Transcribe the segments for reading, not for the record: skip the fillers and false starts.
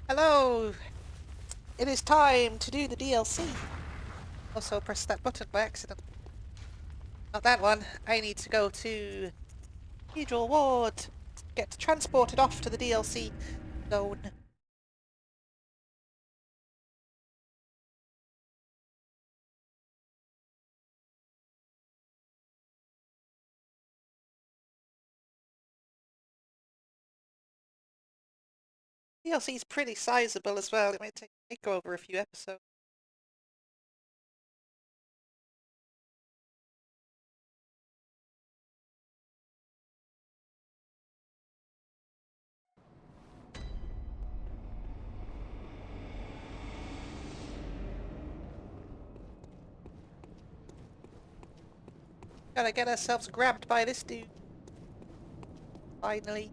Hello! It is time to do the DLC. Also pressed that button by accident. Not that one. I need to go to Cathedral Ward. Get transported off to the DLC zone. DLC is pretty sizable as well. It might take over a few episodes. Gotta get ourselves grabbed by this dude. Finally.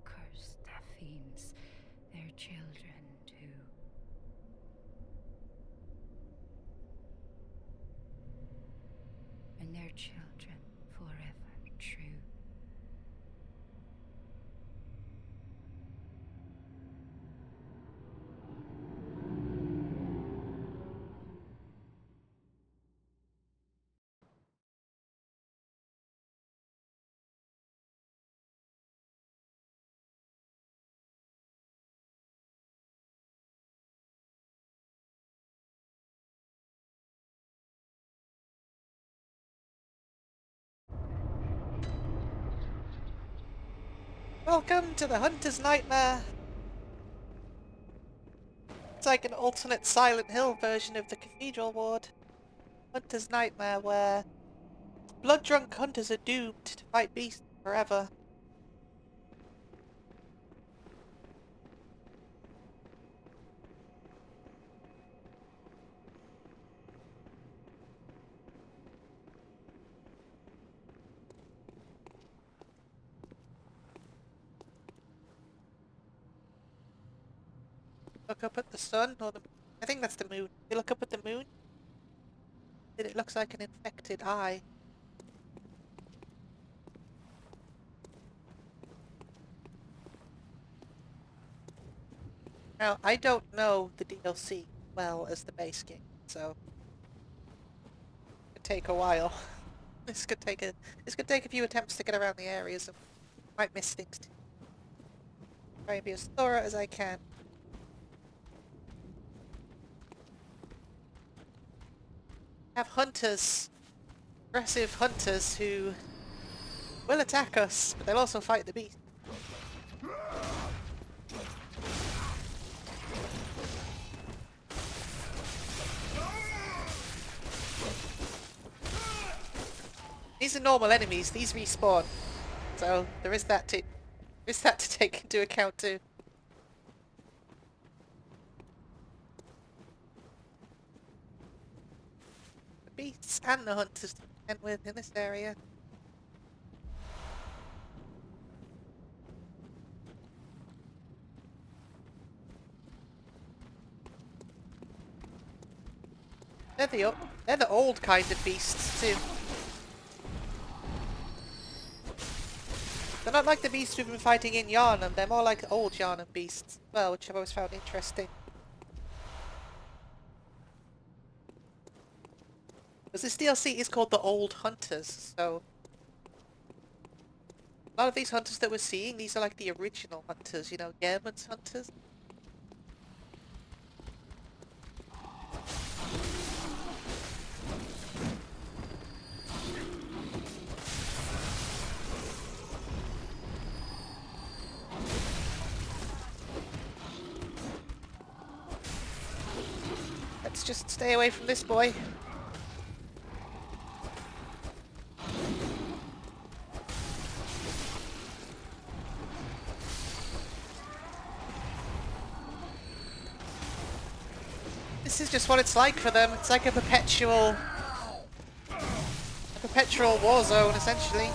Cursed fiends, their children too. And their children forever true. Welcome to the Hunter's Nightmare. It's like an alternate Silent Hill version of the Cathedral Ward. Hunter's Nightmare where blood-drunk hunters are doomed to fight beasts forever. Look up at the sun, or the... I think that's the moon. You look up at the moon, and it looks like an infected eye. Now, I don't know the DLC well as the base game, so it could take a while. This could take a few attempts to get around the areas, and might miss things too. Try and be as thorough as I can. Have hunters, aggressive hunters who will attack us, but they'll also fight the beast. These are normal enemies, these respawn. So there is that to take into account too. The beasts and the hunters to contend with in this area. They're the old kind of beasts too. They're not like the beasts we've been fighting in Yharnam, they're more like old Yharnam beasts as well, which I've always found interesting. Because this DLC is called the Old Hunters, so... A lot of these hunters that we're seeing, these are like the original hunters, you know, Yharnam's hunters. Let's just stay away from this boy. This is just what it's like for them. It's like a perpetual war zone, essentially.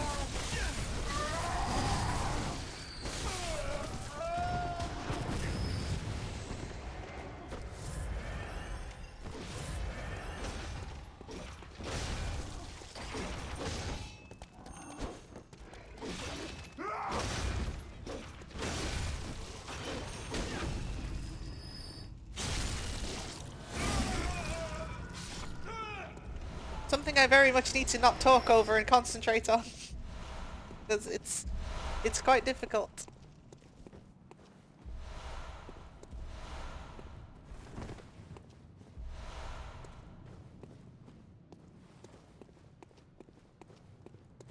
Something I very much need to not talk over and concentrate on. Because it's quite difficult.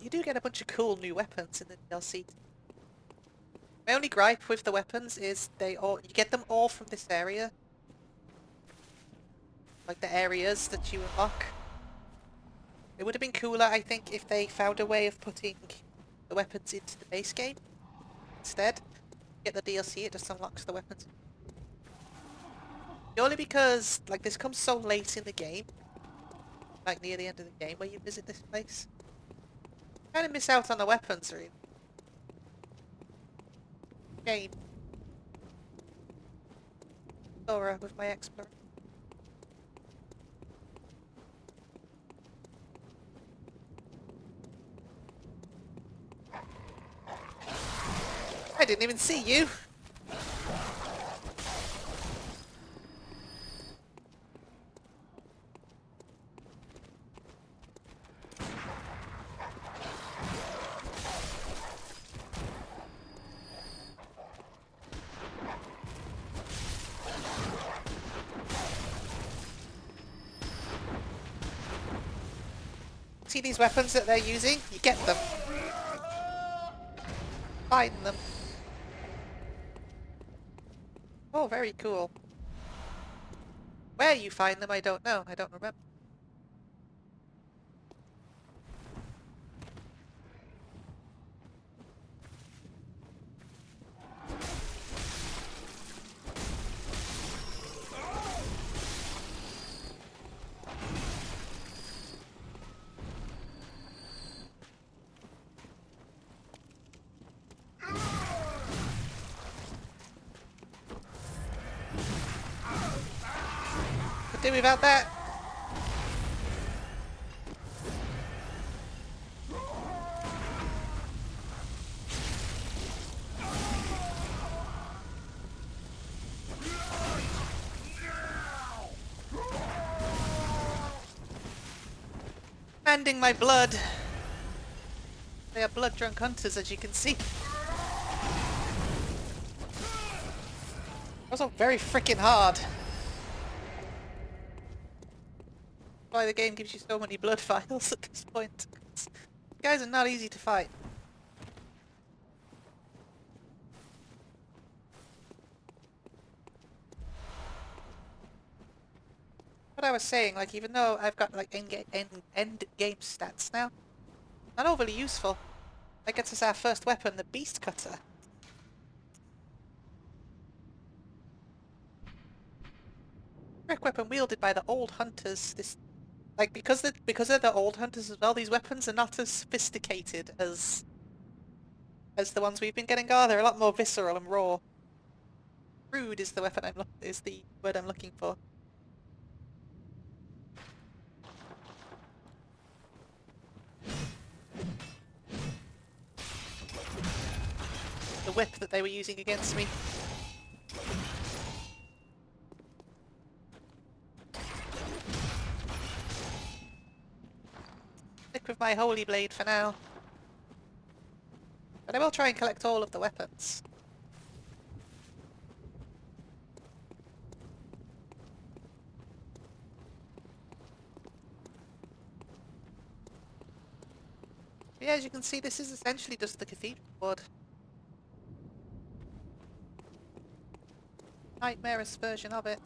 You do get a bunch of cool new weapons in the DLC. My only gripe with the weapons is you get them all from this area. Like the areas that you unlock. It would have been cooler, I think, if they found a way of putting the weapons into the base game. Instead, get the DLC, it just unlocks the weapons. Purely because, like, this comes so late in the game. Like, near the end of the game where you visit this place. Kind of miss out on the weapons, really. Shame. Dora with my explorer. I didn't even see you! See these weapons that they're using? You get them. Find them. Oh, very cool. Where you find them, I don't know. I don't remember. Could do without that. Commanding my blood. They are blood-drunk hunters, as you can see. Also very freaking hard. Why the game gives you so many blood files at this point. These guys are not easy to fight. What I was saying, like, even though I've got like end game stats now, not overly useful. That gets us our first weapon, the beast cutter. Trick weapon wielded by the old hunters. This, like, because they're the old hunters as well. These weapons are not as sophisticated as the ones we've been getting. Are they're a lot more visceral and raw. Rude is the weapon is the word I'm looking for. The whip that they were using against me. Stick with my holy blade for now. But I will try and collect all of the weapons. But yeah, as you can see, this is essentially just the cathedral ward. Nightmareous version of it.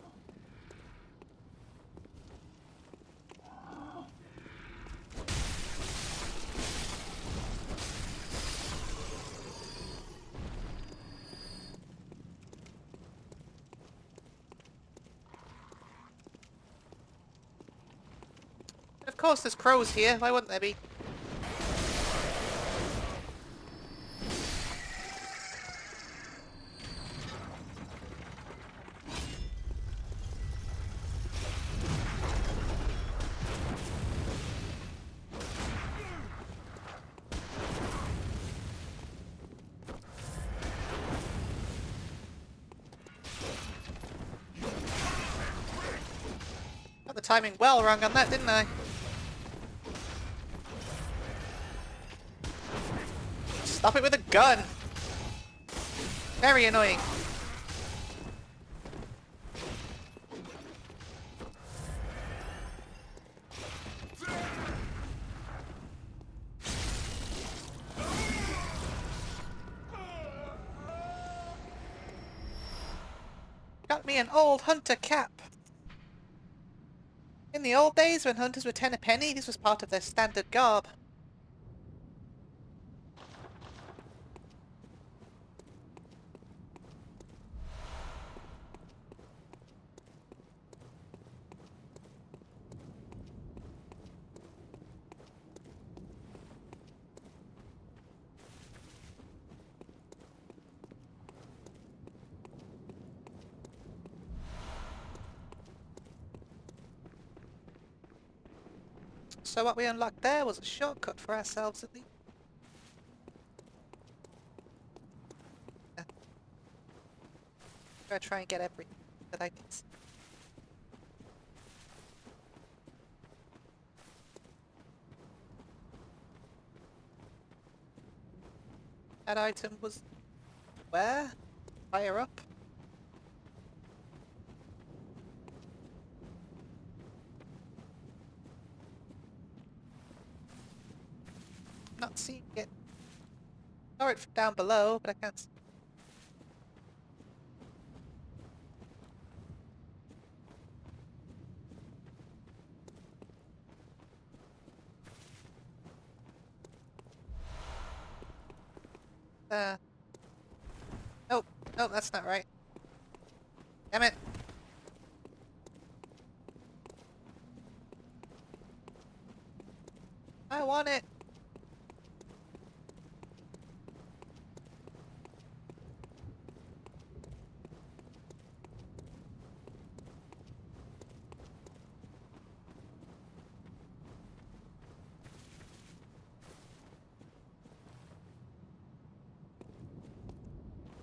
And of course there's crows here, why wouldn't there be? Got the timing well wrong on that, didn't I? Stop it with a gun! Very annoying. Got me an old hunter cap. In the old days when hunters were 10 a penny, this was part of their standard garb. So what we unlocked there was a shortcut for ourselves at least. I'm gonna try and get everything that I can see. That item was where? Higher up? Not seeing it. Saw it from down below, but I can't see. Nope, nope, that's not right. Damn it. I want it.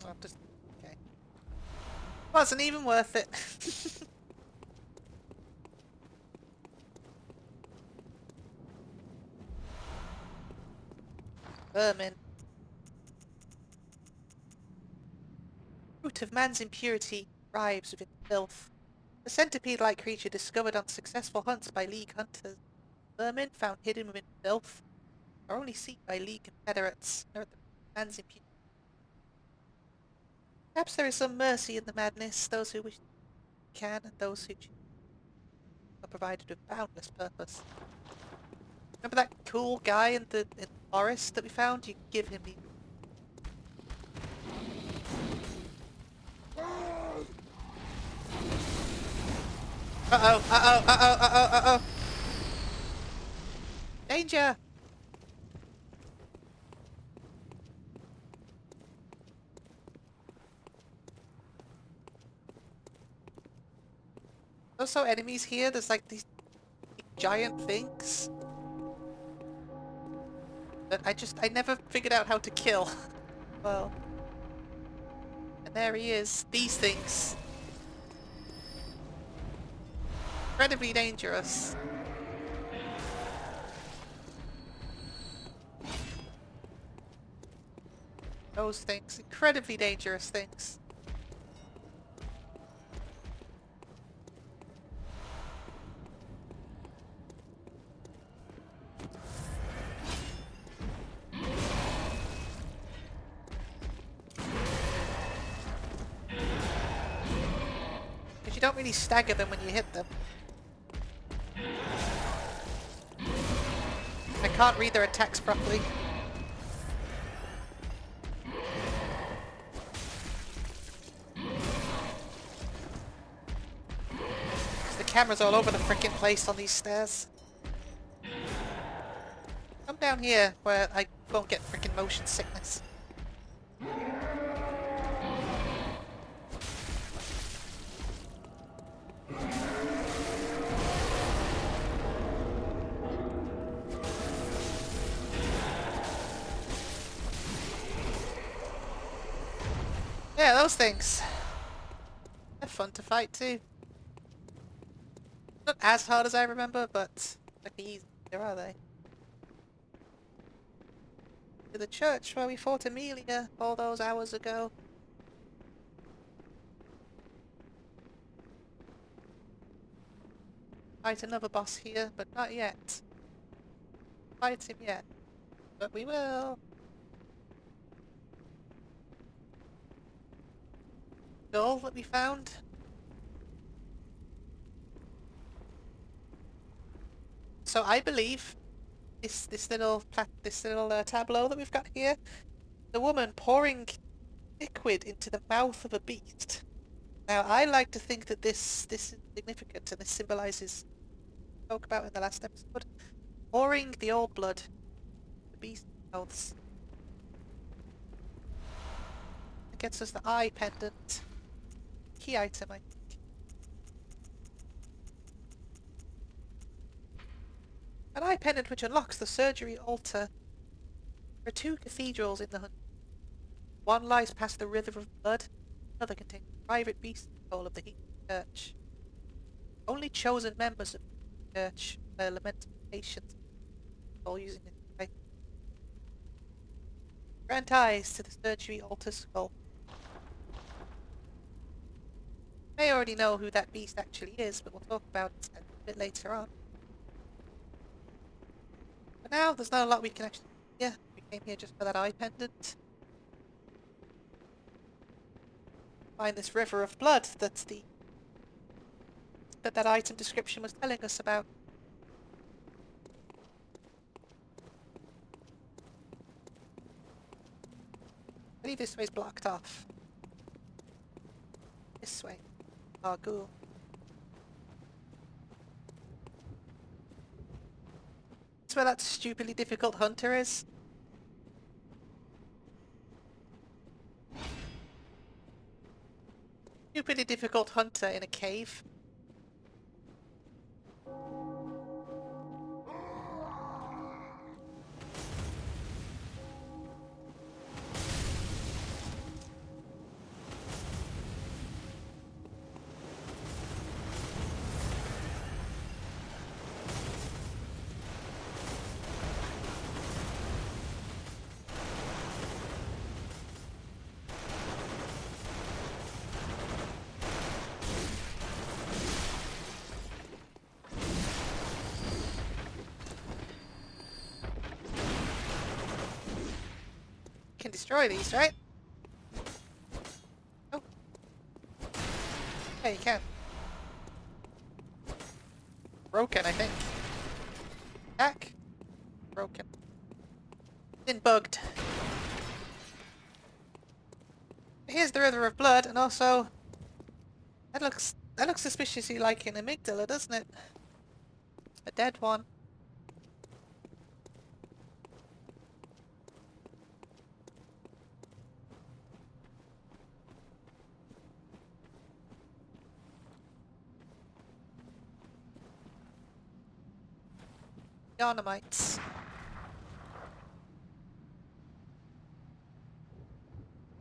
I'll just... okay. Wasn't even worth it. Vermin. Root of man's impurity thrives within filth. The centipede-like creature discovered on successful hunts by League hunters. Vermin found hidden within filth are only seen by League confederates. Note the man's impurity. Perhaps there is some mercy in the madness. Those who wish can, and those who choose are provided with boundless purpose. Remember that cool guy in the forest that we found? You can give him the... Uh-oh, uh-oh, uh-oh, uh-oh, uh-oh! Danger! Also enemies here, there's like these giant things that I never figured out how to kill. Well, and there he is. These things. Incredibly dangerous. Those things. Incredibly dangerous things. Because you don't really stagger them when you hit them. I can't read their attacks properly. The camera's all over the frickin' place on these stairs. Come down here where I won't get frickin' motion sickness. Yeah, those things. They're fun to fight too. Not as hard as I remember, but like easy. Where are they? To the church where we fought Amelia all those hours ago. Fight another boss here, but not yet. Fight him yet. But we will. Goal that we found. So I believe this little tableau that we've got here, the woman pouring liquid into the mouth of a beast. Now I like to think that this is significant and this symbolises, spoke about in the last episode, pouring the old blood, the beast's mouths. It gets us the eye pendant, key item I think. An eye pendant which unlocks the surgery altar. There are 2 cathedrals in the hunt. One lies past the river of blood, another contains the private beast soul of the heathen church. Only chosen members of the church wear lamentable patience, all using this item. Grant eyes to the surgery altar skull. You may already know who that beast actually is, but we'll talk about it a bit later on. For now, there's not a lot we can actually do here. We came here just for that eye pendant. Find this river of blood that that item description was telling us about. I believe this way's blocked off. This way. Oh, cool. That's where that stupidly difficult hunter is. Stupidly difficult hunter in a cave. Can destroy these, right? Oh. Yeah, you can. Broken, I think. Attack. Broken. Been bugged. Here's the river of blood, and also that looks suspiciously like an amygdala, doesn't it? A dead one. Yharnamites.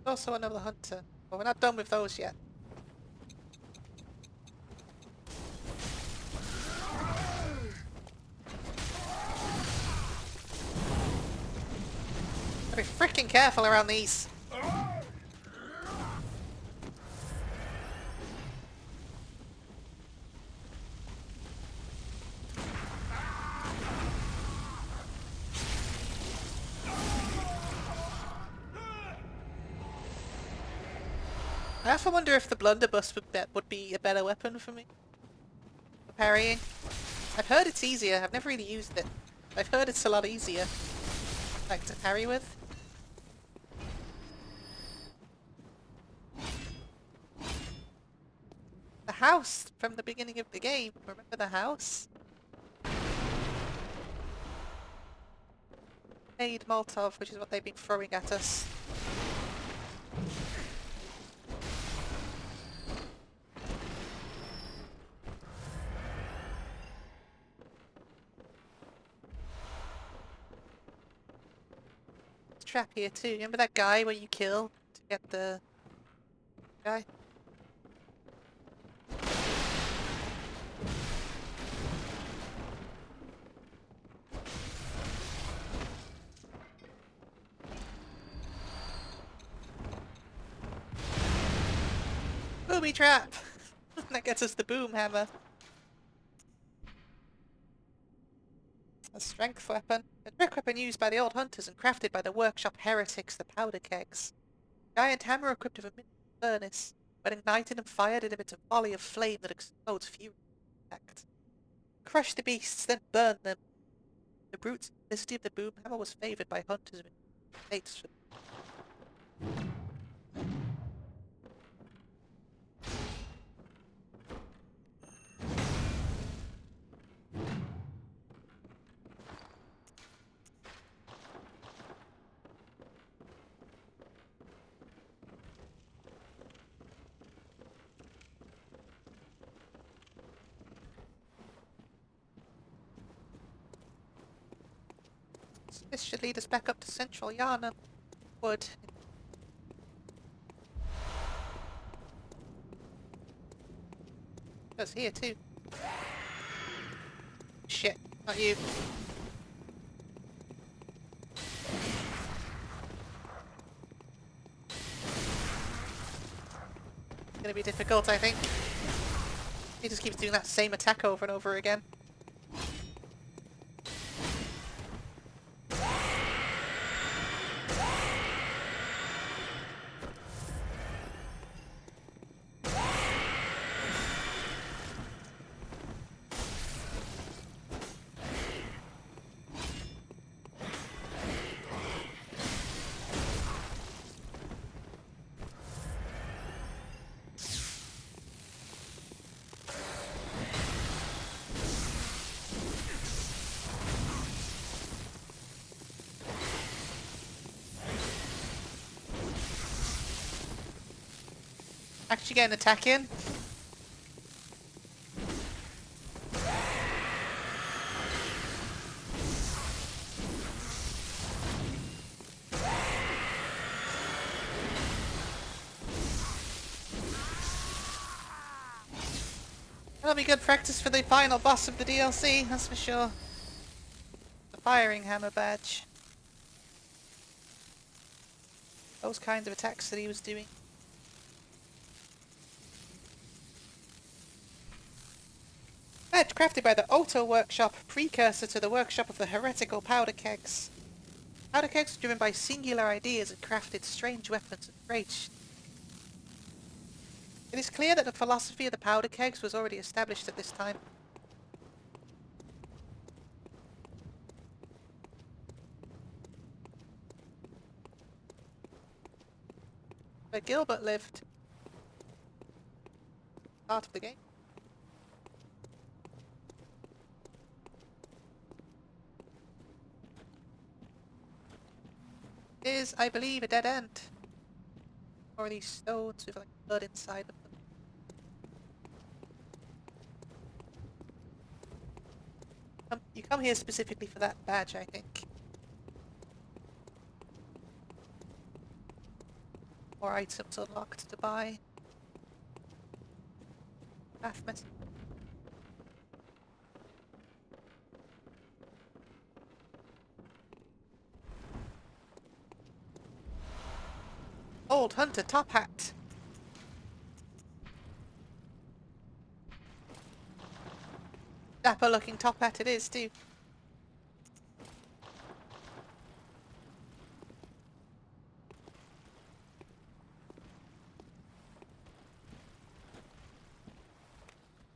Also another hunter. But we're not done with those yet. Gotta be freaking careful around these. I often wonder if the blunderbuss would be a better weapon for me. For parrying. I've heard it's easier. I've never really used it. I've heard it's a lot easier. Like to parry with. The house from the beginning of the game. Remember the house? Made Molotov, which is what they've been throwing at us. Trap here too. Remember that guy where you kill to get the guy? booby trap! That gets us the boom hammer. A strength weapon. A trick weapon used by the old hunters and crafted by the workshop heretics, the powder kegs. Giant hammer equipped with a miniature furnace. When ignited and fired, it emits a volley of flame that explodes fury impact. Crush the beasts, then burn them. The brute simplicity of the boom hammer was favoured by hunters in states. This should lead us back up to central Yharnam. Wood. It does here too. Shit, not you. It's gonna be difficult, I think. He just keeps doing that same attack over and over again. Actually get an attack in. That'll be good practice for the final boss of the DLC, that's for sure. The firing hammer badge. Those kinds of attacks that he was doing. Badge crafted by the Auto Workshop, precursor to the workshop of the heretical powder kegs. Powder kegs were driven by singular ideas and crafted strange weapons and rage. It is clear that the philosophy of the powder kegs was already established at this time. Where Gilbert lived. Part of the game. Is, I believe, a dead end. Or these stones with like blood inside of them. You come here specifically for that badge, I think. More items unlocked to buy. Half mess. Old Hunter top hat. Dapper looking top hat it is too.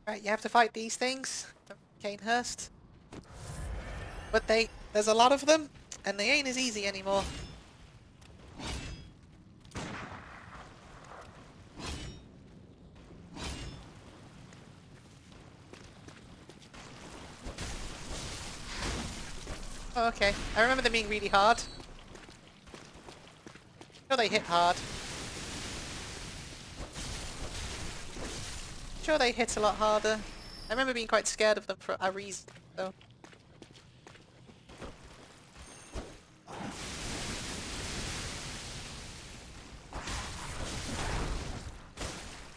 Right, you have to fight these things from Canehurst. But there's a lot of them, and they ain't as easy anymore. Oh, okay. I remember them being really hard. Sure they hit hard. Sure they hit a lot harder. I remember being quite scared of them for a reason, though. I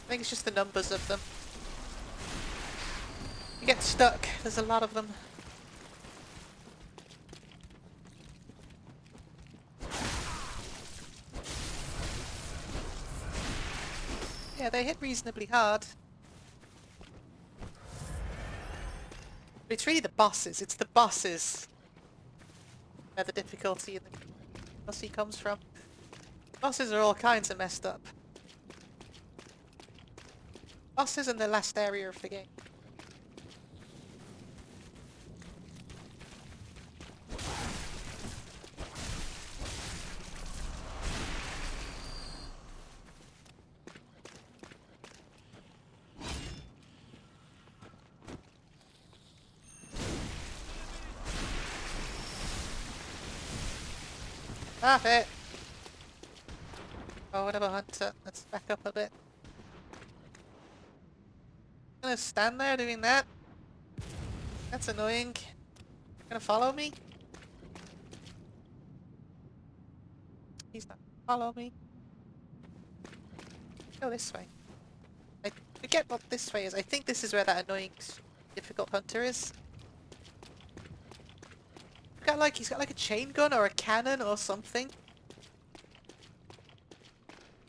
think it's just the numbers of them. You get stuck. There's a lot of them. Yeah, they hit reasonably hard. But it's really the bosses. It's the bosses where the difficulty in the Cosy comes from. Bosses are all kinds of messed up. Bosses in the last area of the game. Stop it! Oh, whatever, Hunter. Let's back up a bit. Gonna stand there doing that? That's annoying. Gonna follow me? He's not gonna follow me. Go this way. I forget what this way is. I think this is where that annoying, difficult hunter is. He's got like a chain gun or a cannon or something.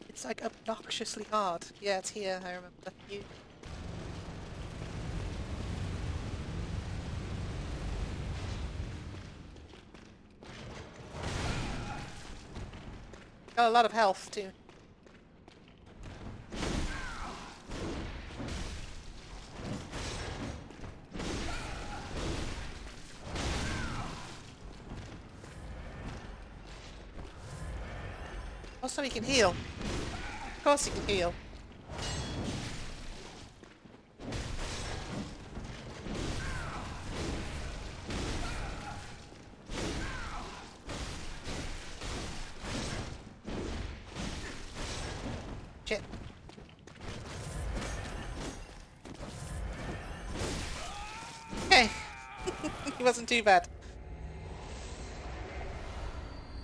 It's like obnoxiously hard. Yeah, it's here, I remember. You. Got a lot of health too. Also, he can heal. Of course he can heal. Shit. Okay. He wasn't too bad.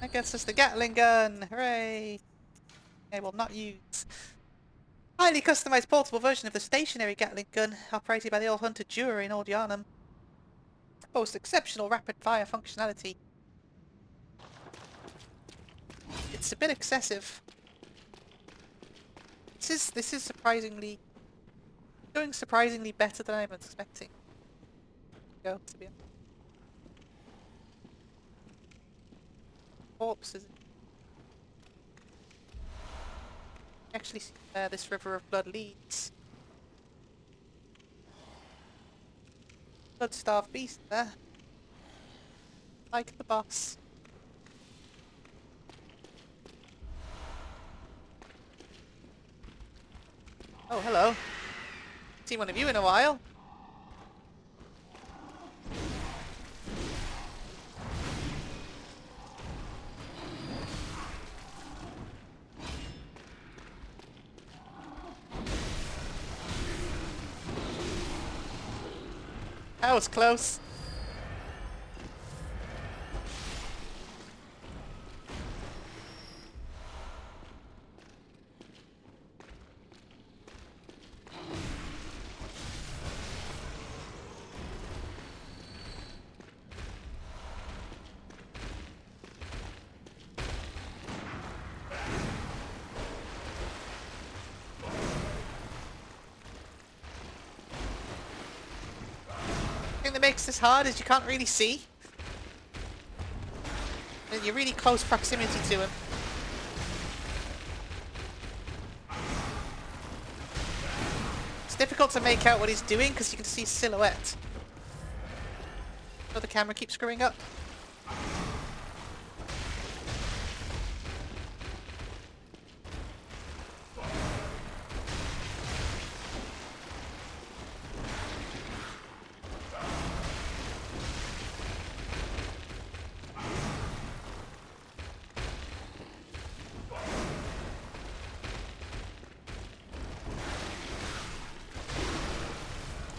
That gets us the Gatling gun! Hooray! I will not use. Highly customized portable version of the stationary Gatling gun, operated by the old hunter Jura in old Yharnam. Boasts exceptional rapid-fire functionality. It's a bit excessive. This is surprisingly going surprisingly better than I was expecting. Go to be honest. Corpses. Actually, see where this river of blood leads. Blood-starved beast there. Like the boss. Oh, hello. Seen one of you in a while. That was close. The thing that makes this hard is you can't really see. And you're really close proximity to him. It's difficult to make out what he's doing because you can see silhouette. So the camera keeps screwing up.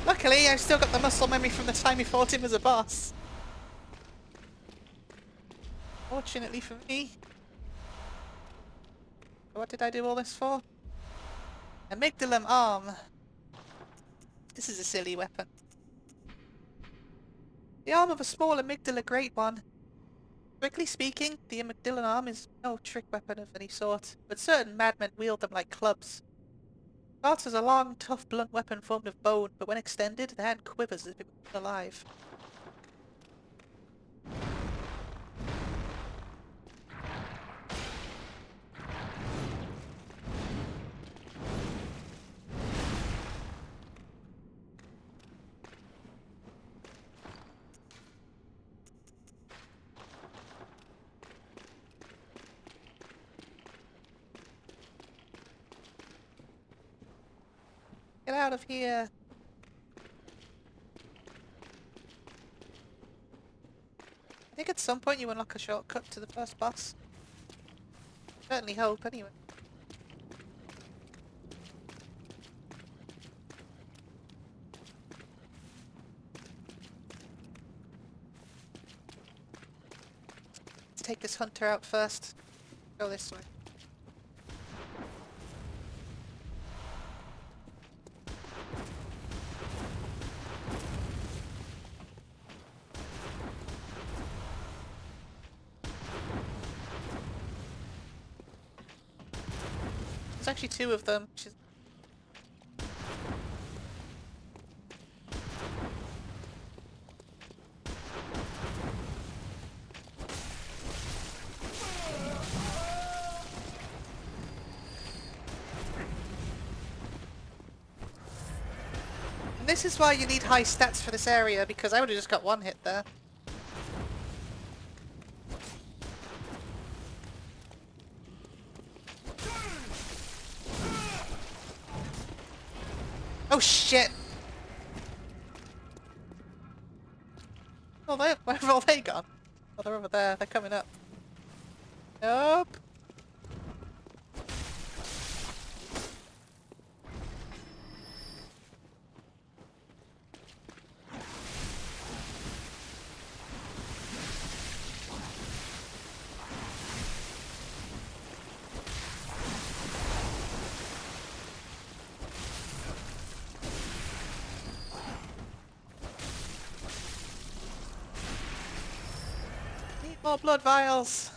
Luckily, I've still got the muscle memory from the time we fought him as a boss. Fortunately for me. What did I do all this for? Amygdalum arm. This is a silly weapon. The arm of a small amygdala great one. Strictly speaking, the amygdalum arm is no trick weapon of any sort, but certain madmen wield them like clubs. Darts is a long, tough, blunt weapon formed of bone, but when extended, the hand quivers as if it was alive. Get out of here! I think at some point you unlock a shortcut to the first boss. Certainly hope, anyway. Let's take this hunter out first. Go this way. There's actually two of them, which is... And this is why you need high stats for this area, because I would have just got one hit there. Oh shit! Oh, where have all they gone? Oh, they're over there. They're coming up. Nope. Need more blood vials.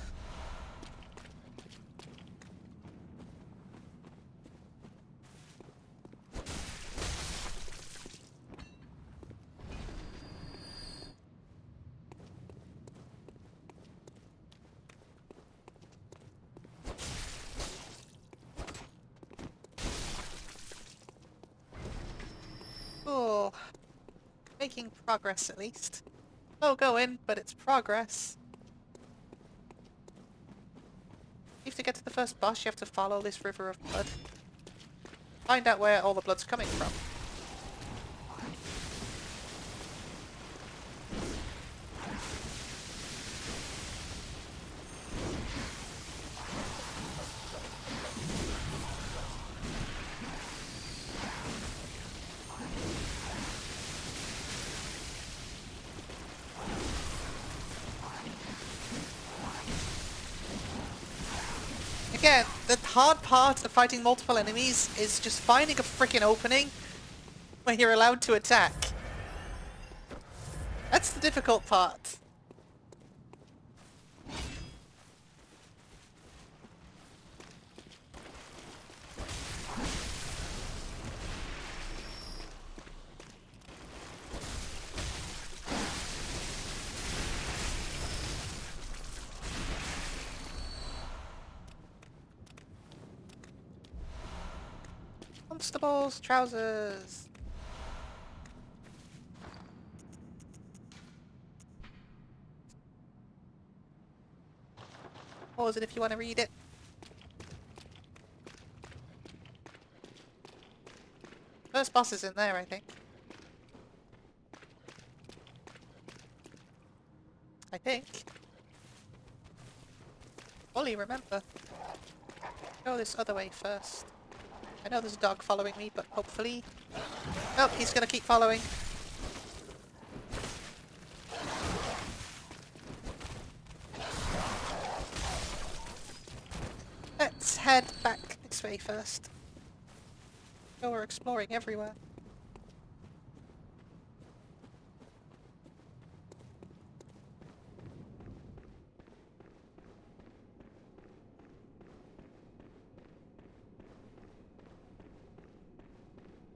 Oh, making progress at least. Slow going, but it's progress. You have to get to the first boss, you have to follow this river of blood. Find out where all the blood's coming from. Again, the hard part of fighting multiple enemies is just finding a freaking opening where you're allowed to attack. That's the difficult part. Constables, trousers. Pause it if you want to read it. First boss is in there, I think. I think. Fully remember. Go this other way first. I know there's a dog following me, but hopefully... Nope, he's gonna keep following. Let's head back this way first. Oh, we're exploring everywhere.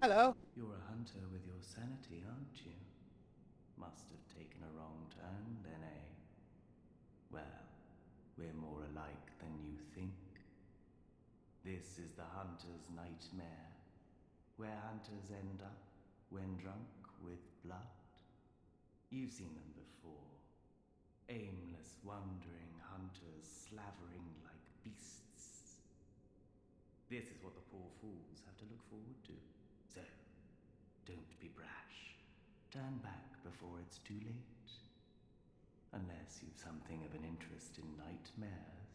Hello. You're a hunter with your sanity, aren't you? Must have taken a wrong turn then, eh? Well, we're more alike than you think. This is the hunter's nightmare, where hunters end up when drunk with blood. You've seen them before. Aimless, wandering hunters slavering like beasts. This is what the poor fools have to look forward to. So, don't be brash. Turn back before it's too late. Unless you've something of an interest in nightmares.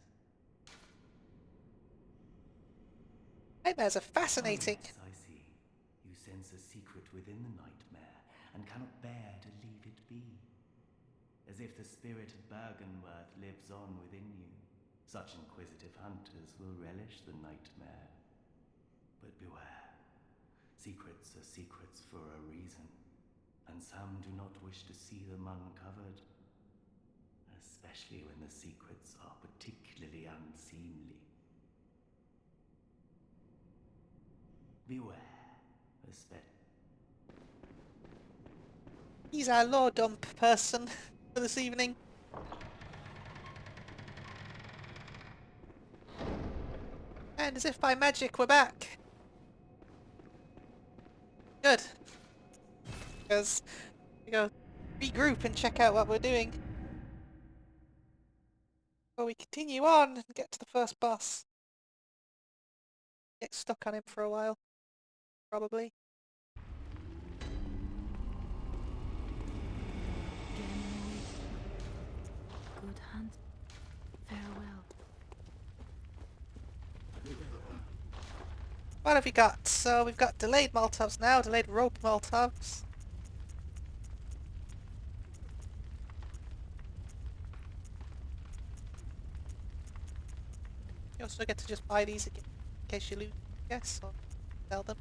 Nightmares are fascinating. Oh, yes, I see. You sense a secret within the nightmare and cannot bear to leave it be. As if the spirit of Bergenworth lives on within you. Such inquisitive hunters will relish the nightmare. But beware. Secrets are secrets for a reason, and some do not wish to see them uncovered. Especially when the secrets are particularly unseemly. Beware, He's our law dump person for this evening. And as if by magic, we're back. Good. Because we go regroup and check out what we're doing. Before we continue on and get to the first boss. Get stuck on him for a while. Probably. Good hunt. Farewell. What have we got? So we've got delayed Molotovs now, delayed rope Molotovs. You also get to just buy these again, in case you lose, I guess, or sell them.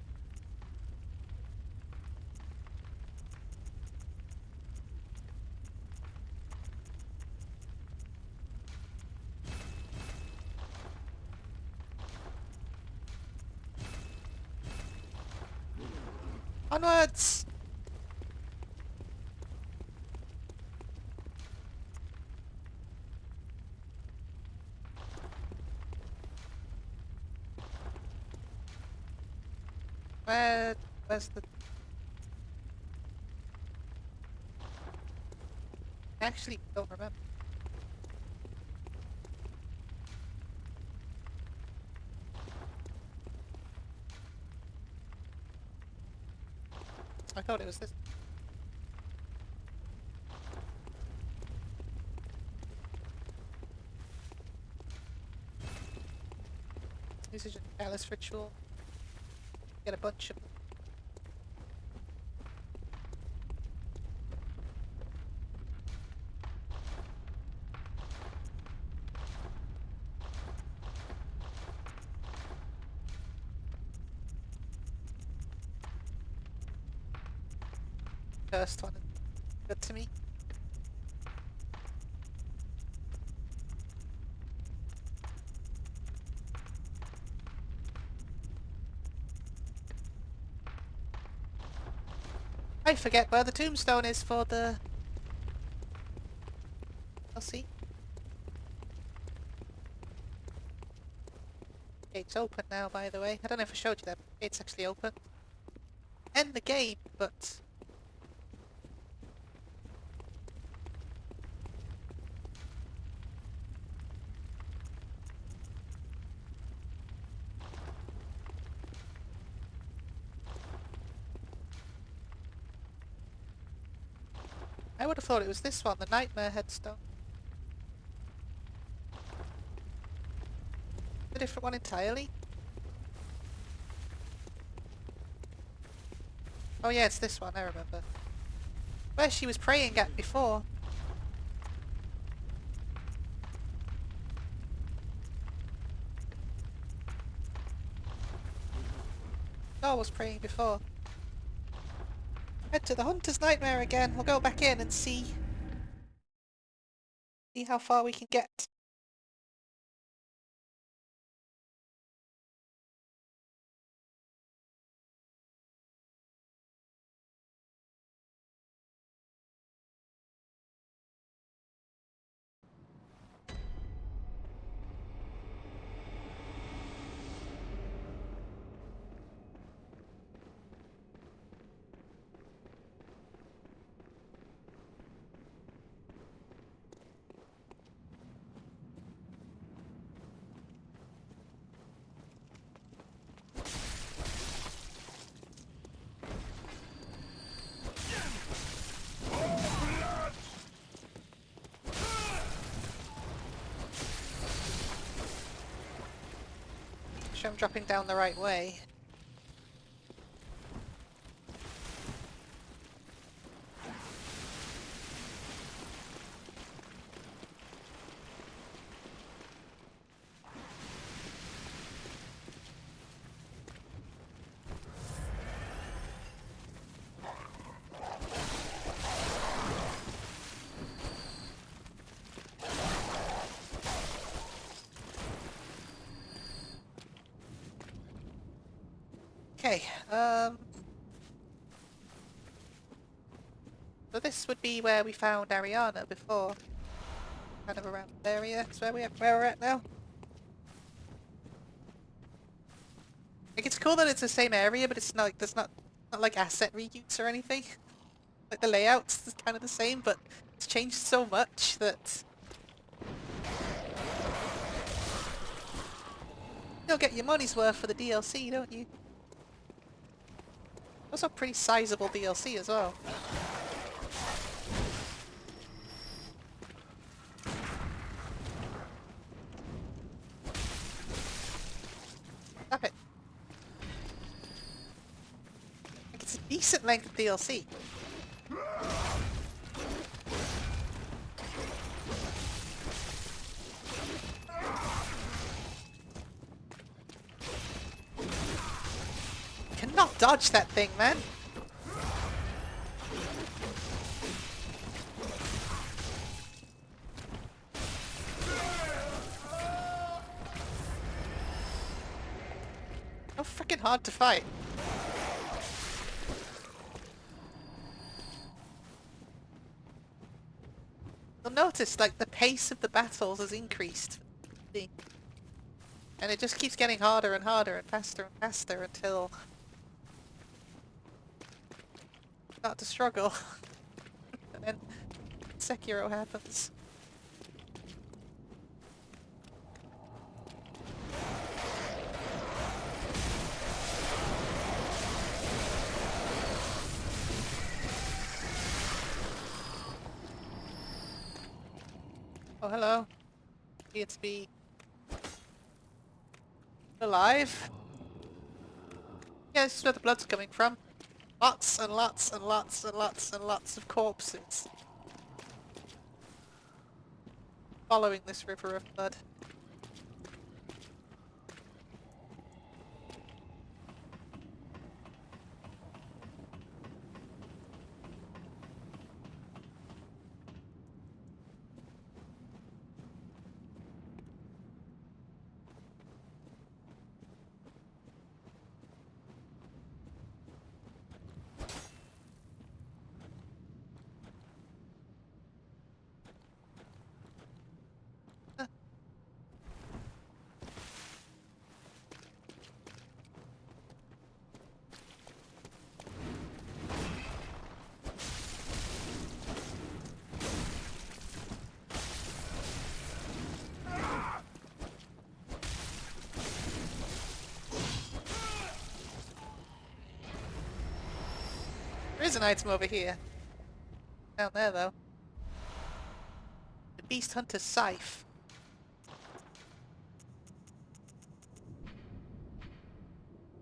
Onwards! Where's the... I actually don't remember. I thought it was this. This is just a palace ritual. Get a bunch of them. First one is good to me. I forget where the tombstone is for the... I'll see. Gate's open now, by the way. I don't know if I showed you that. Gate's actually open. End the game, but... I would have thought it was this one, the Nightmare Headstone. A different one entirely. Oh yeah, it's this one, I remember. Where she was praying at before. I was praying before. Head to the Hunter's Nightmare again. We'll go back in and see how far we can get. sure I'm dropping down the right way. Okay, so this would be where we found Ariana before. Kind of around the area. That's where we're at now. Like, it's cool that it's the same area, but it's not like there's not like asset reuse or anything. Like the layout's is kind of the same, but it's changed so much that you'll get your money's worth for the DLC, don't you? Also pretty sizable DLC as well. Stop it. Like, it's a decent length of DLC. Cannot dodge that thing, man. So freaking hard to fight. You'll notice, like, the pace of the battles has increased. And it just keeps getting harder and harder and faster until you start to struggle. And then Sekiro happens. Oh, hello. Appear to be alive. Yeah, this is where the blood's coming from. Lots and lots and lots and lots and lots of corpses. Following this river of blood. There is an item over here. Down there, though. The Beast Hunter's Scythe.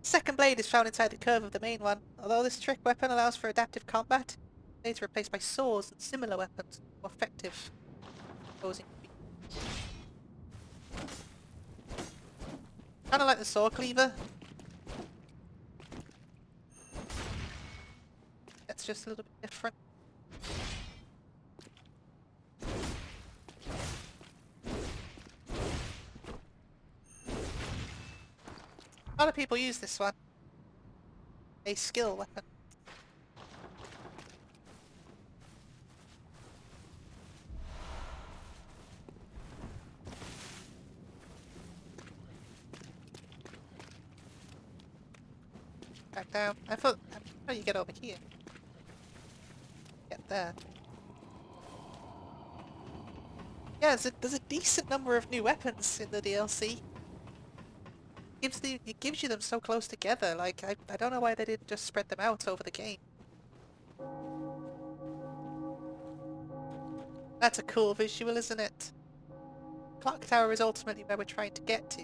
Second blade is found inside the curve of the main one. Although this trick weapon allows for adaptive combat, blades are replaced by swords and similar weapons, more effective. Opposing kind of like the sword cleaver. That's just a little bit different. A lot of people use this one. A skill weapon. Back down. I'm sure you get over here. Get there. Yeah, there's a decent number of new weapons in the DLC. It gives you them so close together. Like, I don't know why they didn't just spread them out over the game. That's a cool visual, isn't it? Clock Tower is ultimately where we're trying to get to.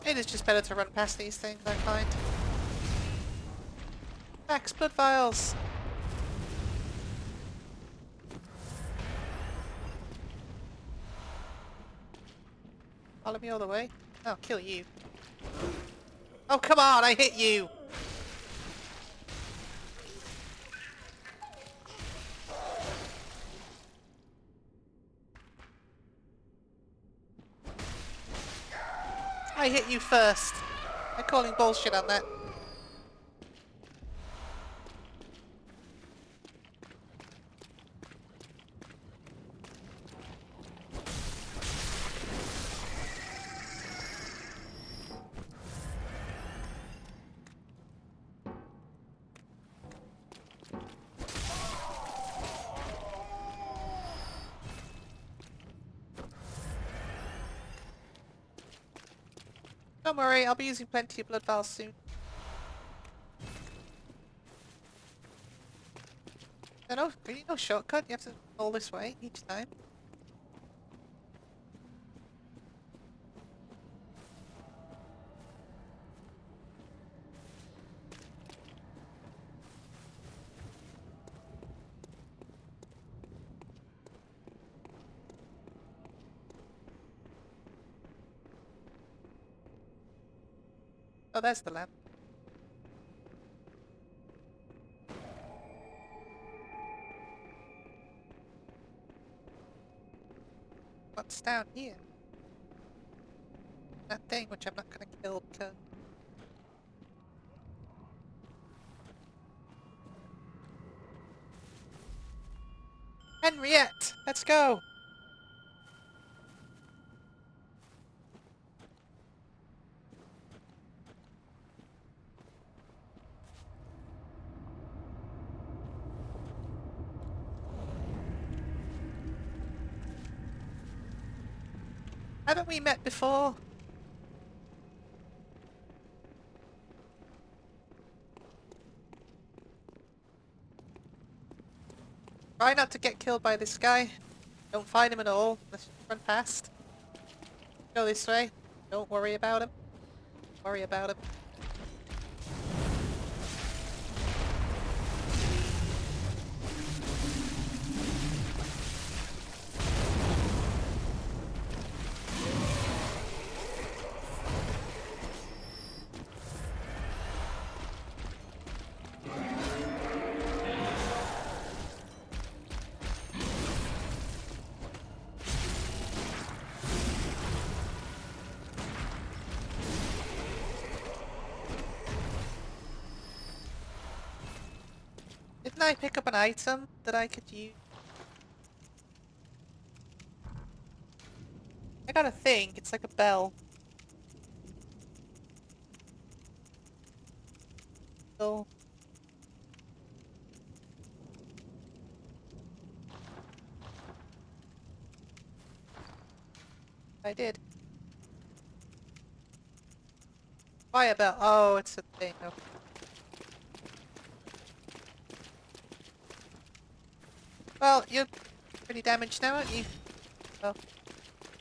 It is just better to run past these things, I find. Max blood vials! Follow me all the way? I'll kill you. Oh, come on, I hit you! I hit you first. I'm calling bullshit on that. Don't worry, I'll be using plenty of blood vials soon. No, really no shortcut. You have to go all this way each time. Oh, there's the lamp. What's down here? That thing which I'm not gonna kill because... Henriette! Let's go! Haven't we met before? Try not to get killed by this guy. Don't find him at all. Let's just run past. Go this way. Don't worry about him. Worry about him. Didn't I pick up an item that I could use? I got a thing. It's like a bell. So... I did. Fire bell. Oh, it's a thing. Okay. Well, you're pretty damaged now, aren't you? Well,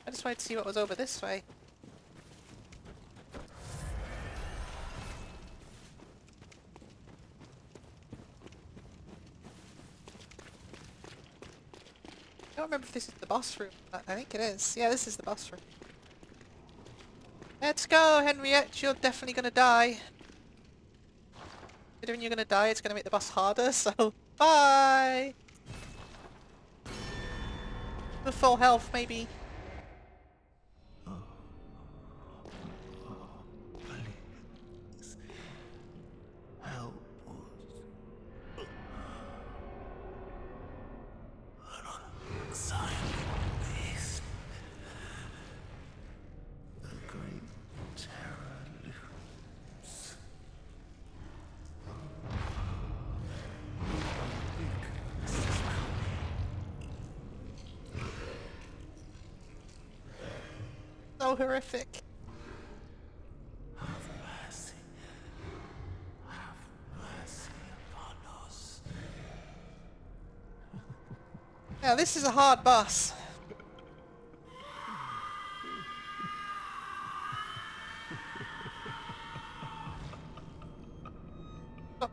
I just wanted to see what was over this way. I don't remember if this is the boss room. I think it is. Yeah, this is the boss room. Let's go, Henriette. You're definitely gonna die. Considering you're gonna die, it's gonna make the boss harder, so... Bye! With full health, maybe. Please, help us. An unsightly beast. The great terror looms. So horrific. Have mercy. Have mercy upon us. Now this is a hard boss.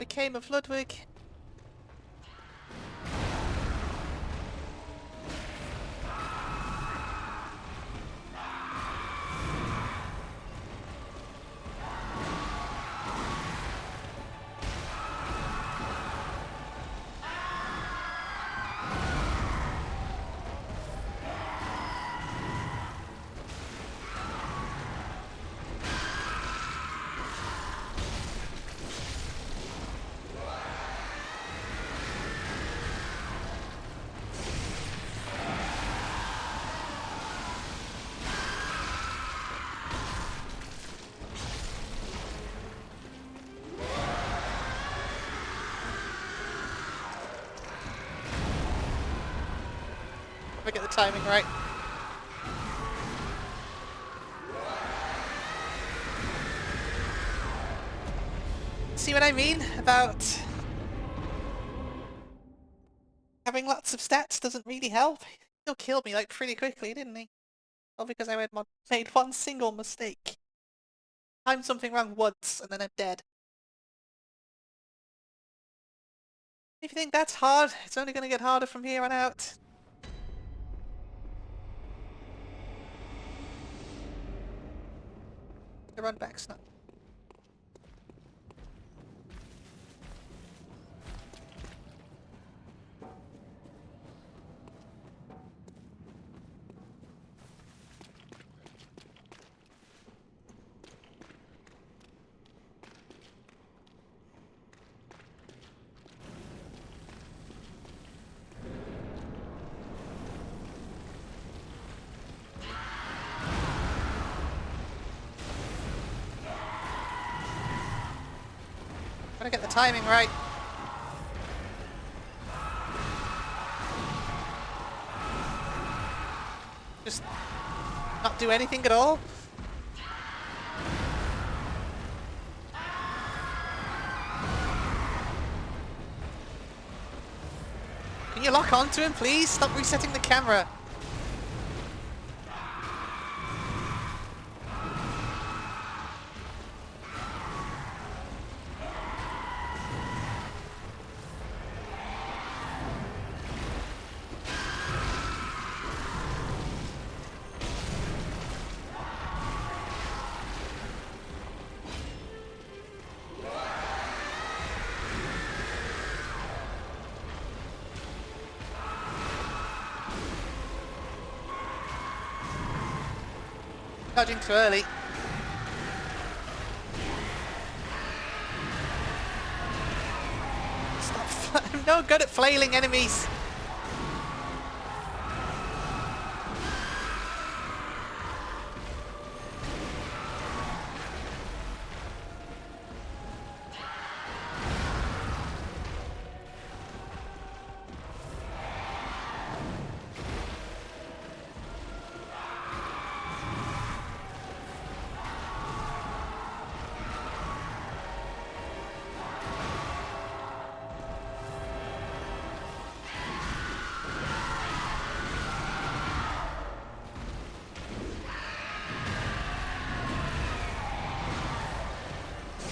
became of Ludwig? If I get the timing right. See what I mean about having lots of stats doesn't really help? He still killed me like pretty quickly, didn't he? All because I made one single mistake. Timed something wrong once and then I'm dead. If you think that's hard, it's only going to get harder from here on out. The run back's not. Gotta get the timing right. Just not do anything at all. Can you lock onto him, please? Stop resetting the camera. Dodging too early. Stop. I'm no good at flailing enemies.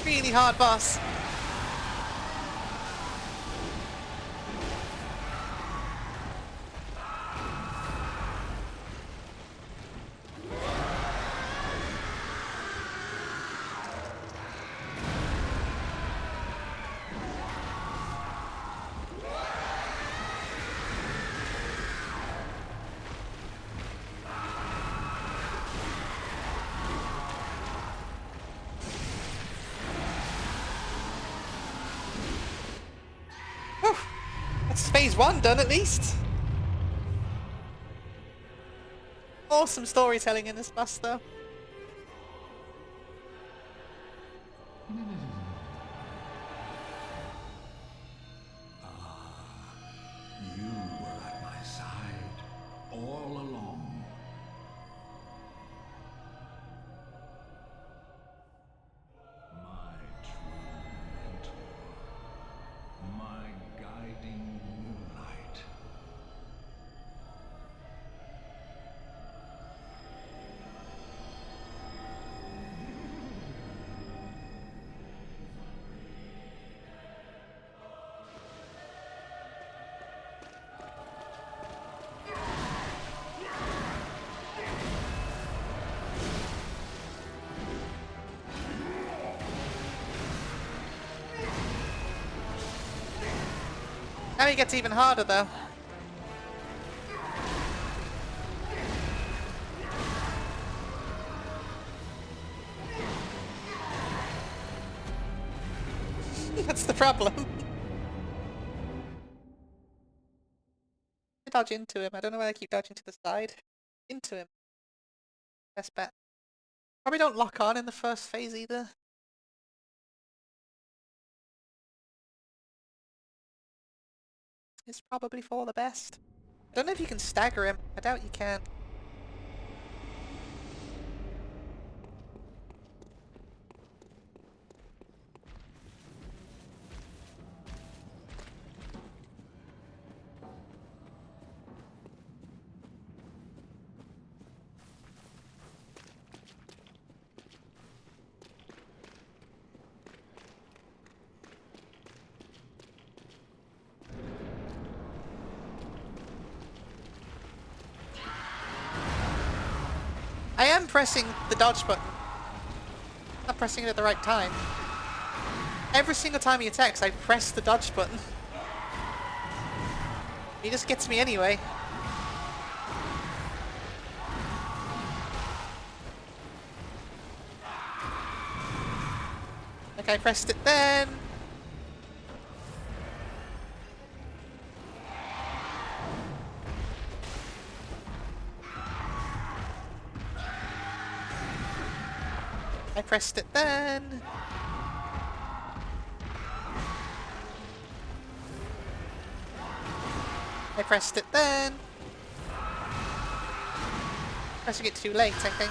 Really hard boss. Whew. That's phase 1 done at least. Awesome storytelling in this boss though. You were at my side all along. My true mentor. My guiding moonlight. Now he gets even harder, though. That's the problem. I dodge into him. I don't know why I keep dodging to the side. Into him. Best bet. Probably don't lock on in the first phase either. It's probably for the best. I don't know if you can stagger him. I doubt you can. I am pressing the dodge button. Not pressing it at the right time. Every single time he attacks, I press the dodge button. He just gets me anyway. Like I pressed it then. I pressed it then. I pressed it then. Pressing it too late, I think.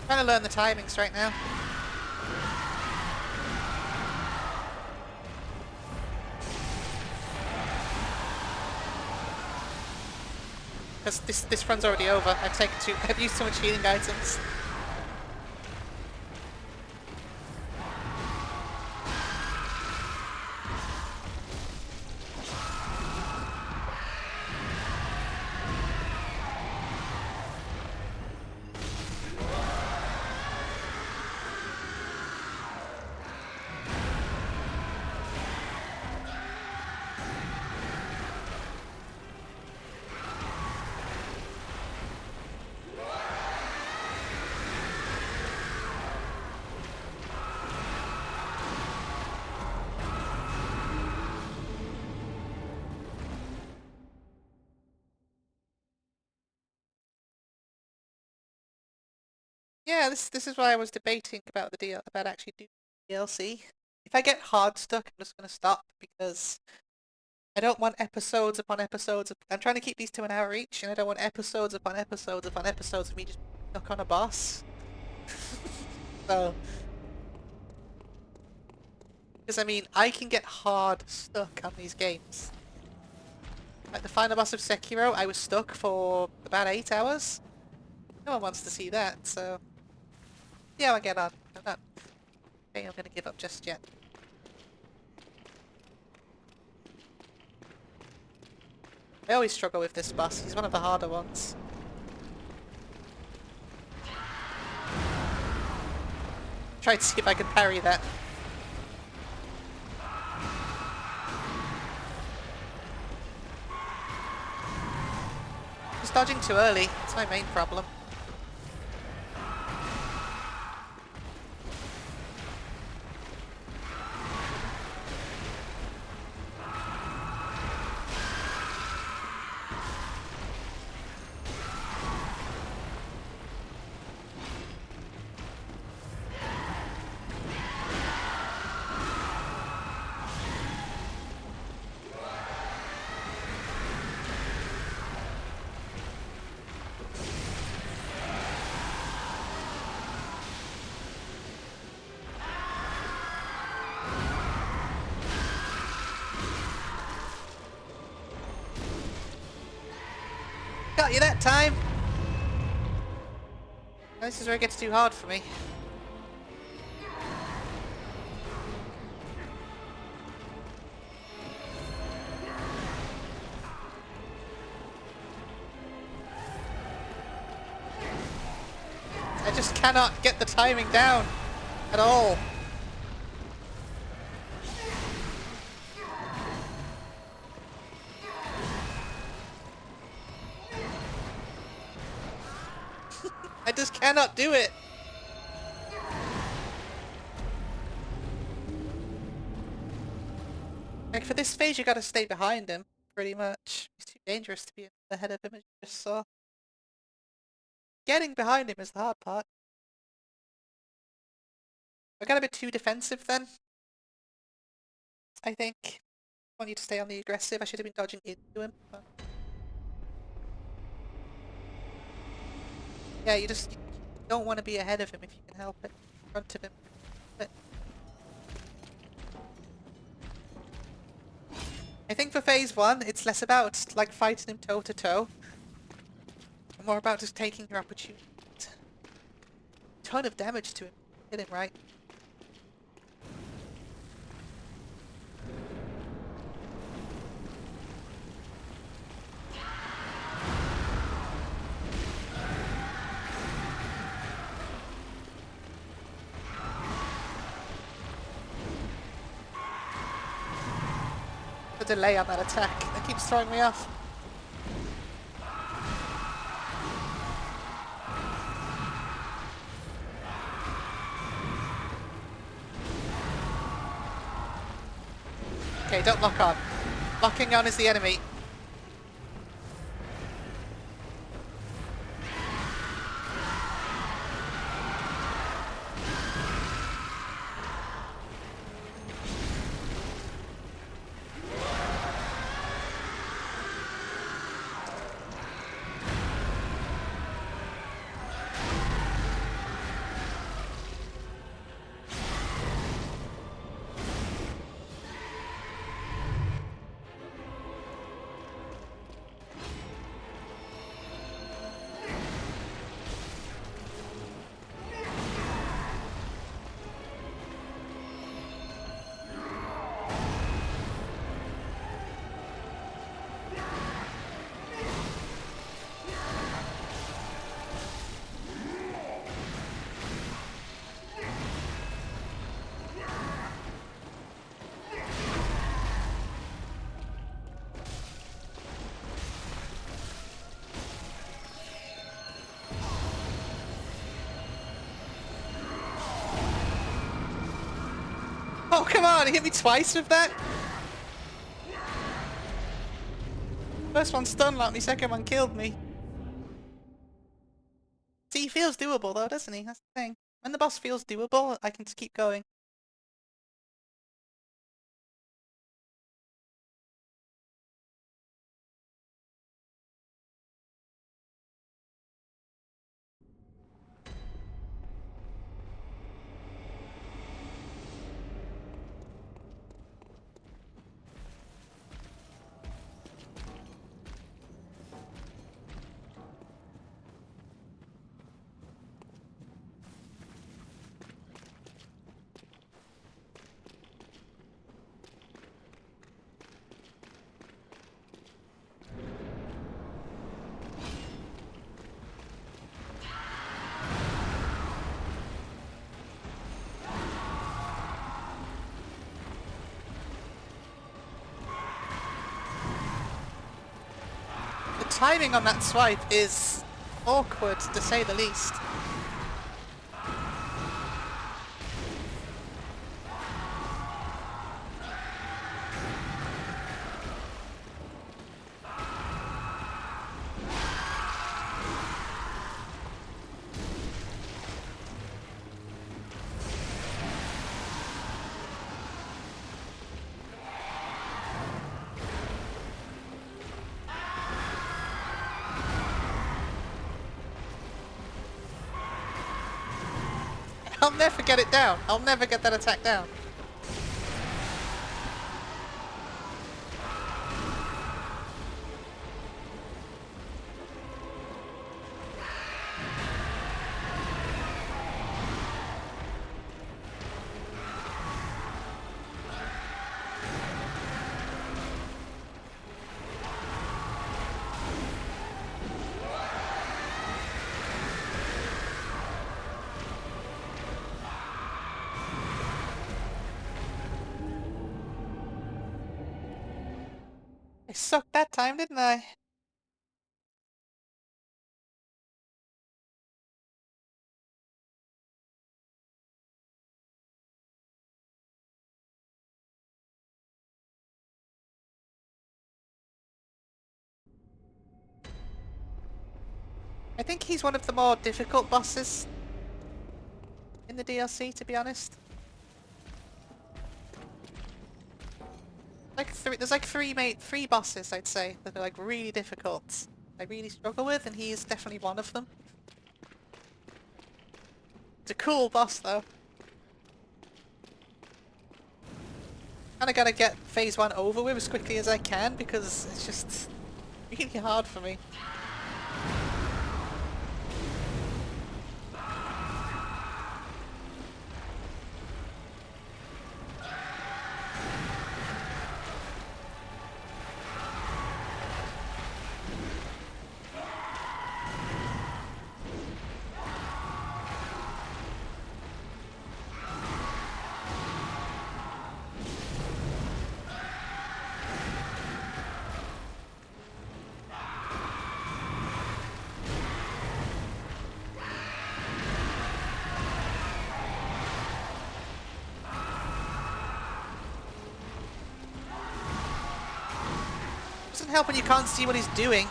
Trying to learn the timings right now. Because this run's already over. I've used too much healing items. Yeah, this is why I was debating about about actually doing DLC. If I get hard stuck, I'm just gonna stop because I don't want episodes upon episodes. I'm trying to keep these to an hour each, and I don't want episodes upon episodes upon episodes of me just stuck on a boss. So, because I mean, I can get hard stuck on these games. Like the final boss of Sekiro, I was stuck for about 8 hours. No one wants to see that, so yeah, I'll get on. I'm not saying I'm gonna give up just yet. I always struggle with this boss. He's one of the harder ones. Try to see if I can parry that. Just dodging too early. That's my main problem. Got you that time! This is where it gets too hard for me. I just cannot get the timing down at all. I just cannot do it. Like for this phase you gotta stay behind him, pretty much. He's too dangerous to be ahead of him, as you just saw. Getting behind him is the hard part. I got a bit too defensive then. I think. I want you to stay on the aggressive. I should have been dodging into him. But... yeah, you don't want to be ahead of him if you can help it. In front of him. But... I think for phase 1, it's less about like fighting him toe to toe. And more about just taking your opportunity. Ton of damage to him. Hit him right. The delay on that attack that keeps throwing me off. Okay, don't lock on. Locking on is the enemy. Oh, come on! He hit me twice with that! First one stun locked me, second one killed me. See, he feels doable though, doesn't he? That's the thing. When the boss feels doable, I can just keep going. The timing on that swipe is awkward, to say the least. I'll never get it down. I'll never get that attack down. sucked that time, didn't I? I think he's one of the more difficult bosses in the DLC, to be honest. There's like three bosses, I'd say, that are like really difficult. I really struggle with, and he is definitely one of them. It's a cool boss, though. Kinda gotta get phase 1 over with as quickly as I can, because it's just really hard for me. Doesn't help when you can't see what he's doing.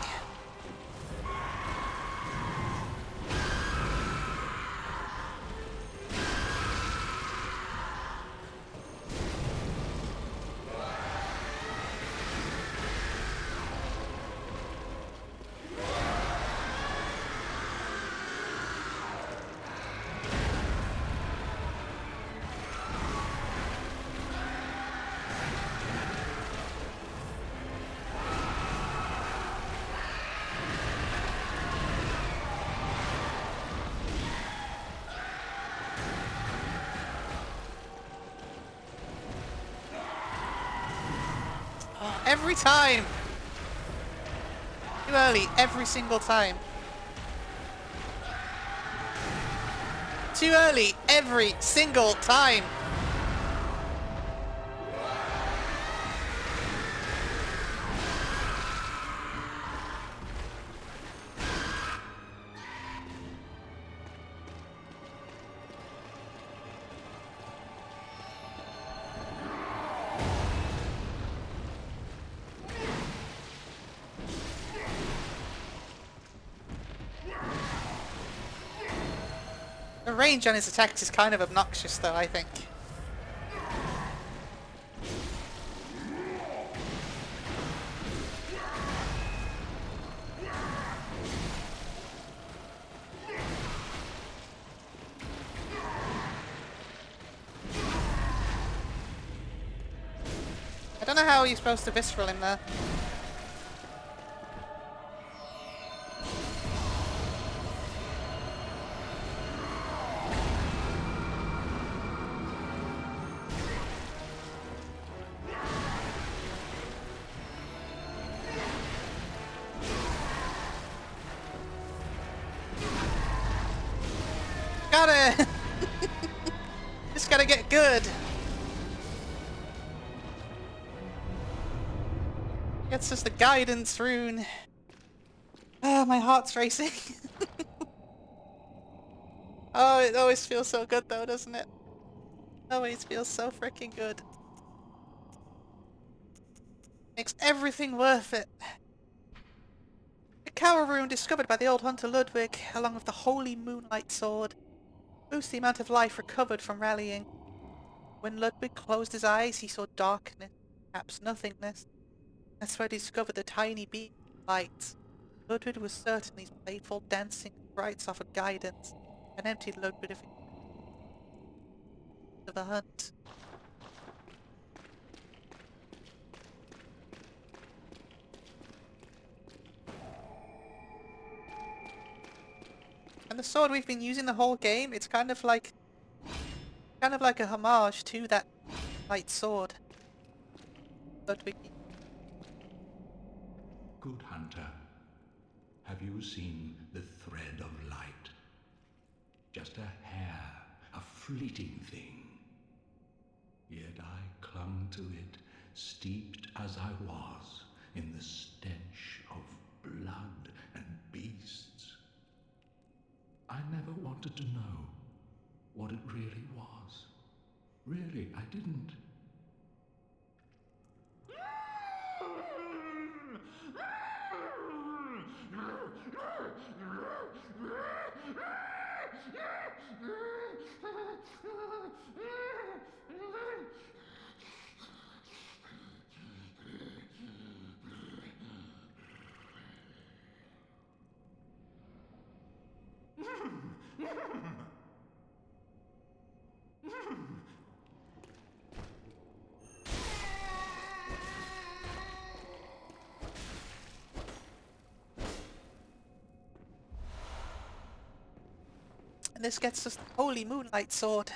Oh, every time! Too early, every single time. Too early, every single time! The range on his attacks is kind of obnoxious, though, I think. I don't know how you're supposed to visceral him there. Gotta... Just gotta get good. Gets us the guidance rune. Ah, my heart's racing. Oh, it always feels so good though, doesn't it? Always feels so freaking good. Makes everything worth it. The cower rune discovered by the old hunter Ludwig, along with the holy moonlight sword, boosts the amount of life recovered from rallying. When Ludwig closed his eyes, he saw darkness, perhaps nothingness. That's where he discovered the tiny being of light. Ludwig was certain these playful dancing sprites offered guidance, and emptied Ludwig of a hunt. And the sword we've been using the whole game, it's kind of like a homage to that light sword. Ludwig. Good hunter, have you seen the thread of light? Just a hair, a fleeting thing. Yet I clung to it, steeped as I was, in the stench of blood and beasts. I never wanted to know what it really was. Really, I didn't. And this gets us the holy moonlight sword.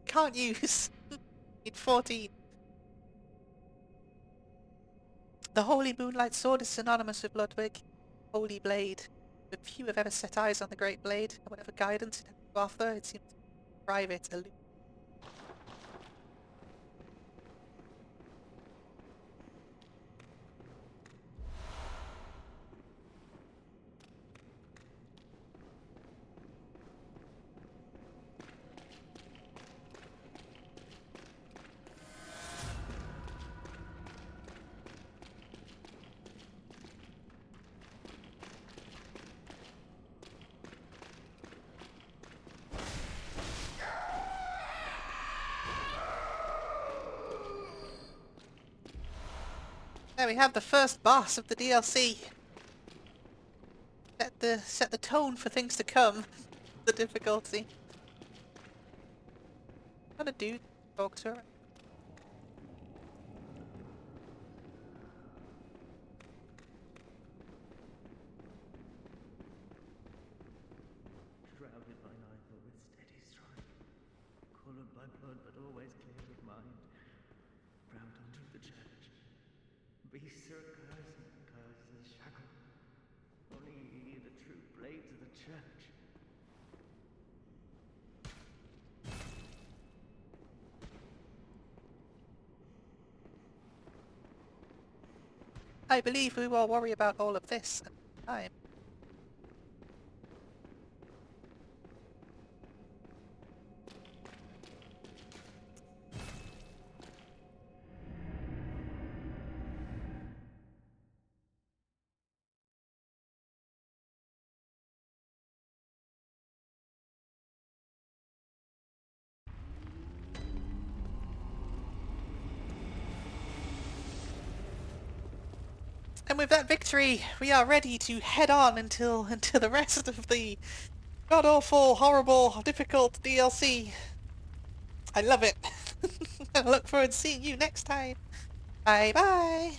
Can't use. Need 14. The holy moonlight sword is synonymous with Ludwig. Holy blade. But few have ever set eyes on the great blade, and whatever guidance it has to offer, it seems private, elusive. There we have the first boss of the DLC. Set the tone for things to come. The difficulty. Not a dude. Talk to her. Shrouded by night but with steady stride, coloured by blood but always clear of mind, proud unto the church. Beasts are accursed and curses are shackled. Only ye the true blades of the church. I believe we will worry about all of this at the time. And with that victory, we are ready to head on into the rest of the god-awful, horrible, difficult DLC. I love it. I look forward to seeing you next time. Bye bye.